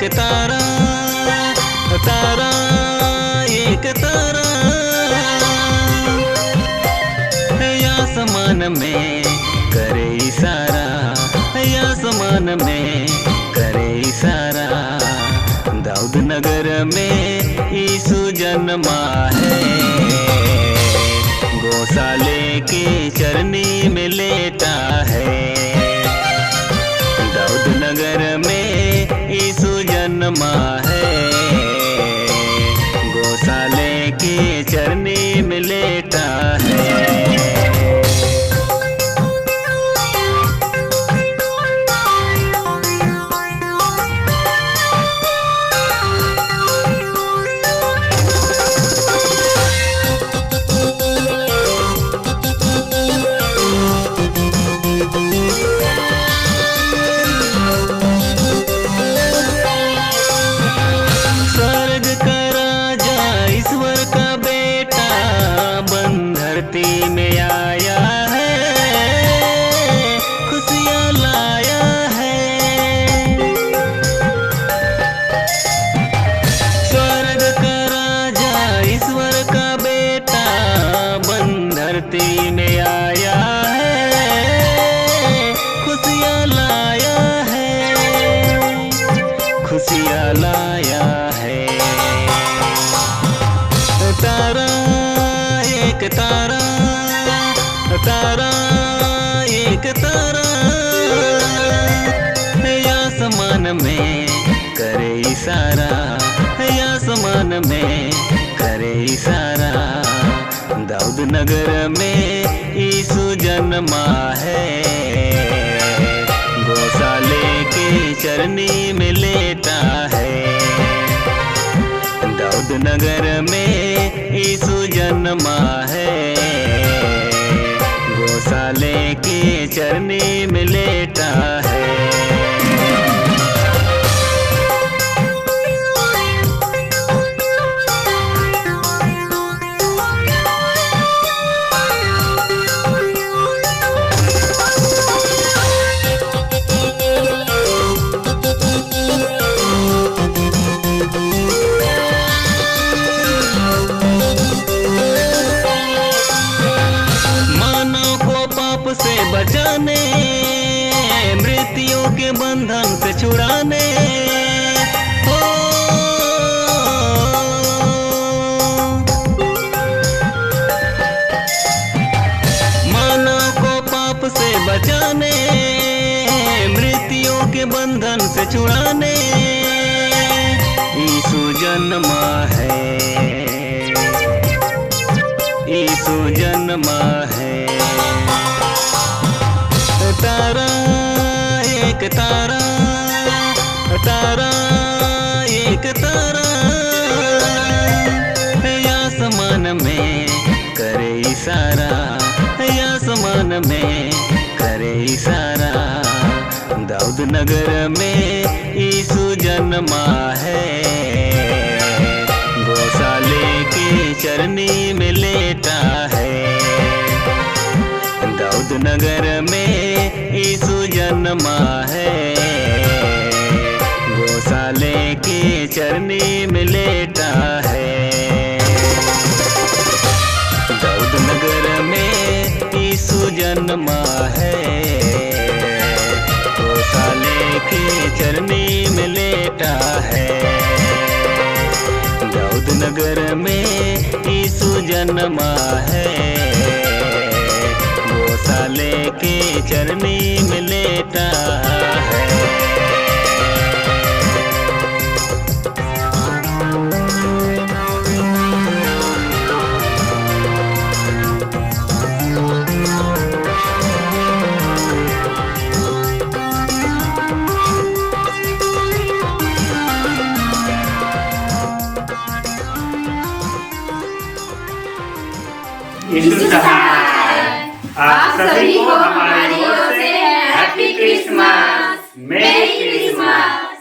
एक तारा, तारा एक तारा आसमान में करे इशारा, आसमान में करे इशारा। दाऊद नगर में यीशु जन्मा है, गौशाले की चरनी में लेटा है। दाऊद नगर में यीशु जन्मा है, गौशाले की चरनी में लेटा है। धरती में आया है, खुशियाँ लाया है। स्वर्ग का राजा ईश्वर का बेटा बन धरती में आया है, खुशियाँ लाया है, खुशियाँ लाया है। तारा एक तारा, तारा एक तारा आसमान में करे इशारा, आसमान में करे इशारा। दाऊद नगर में यीशु जन्मा है, गौशाले की चरनी में लेटा है। दाऊद नगर में यीशु जन्मा है, गौशाले की चरनी में लेटा है। से बचाने, मृत्यु के बंधन से छुड़ाने, हो मानव को पाप से बचाने, मृत्यु के बंधन से छुड़ाने यीशु जन्मा है, यीशु जन्मा है। तारा एक तारा, तारा एक तारा आसमान में करे इशारा, आसमान में करे इशारा। दाऊद नगर में यीशु जन्मा है, गौशाले की चरनी में लेटा है। दाऊद नगर में यीशु जन्मा है, गौशाले की चरनी में लेटा है। दाऊद नगर में यीशु जन्मा है, गौशाले की चरनी में लेटा है। दाऊद नगर में यीशु जन्मा है, गौशाले की चरनी में लेटा है। आप सभी को हमारी ओर से हैप्पी क्रिसमस, मेरी क्रिसमस।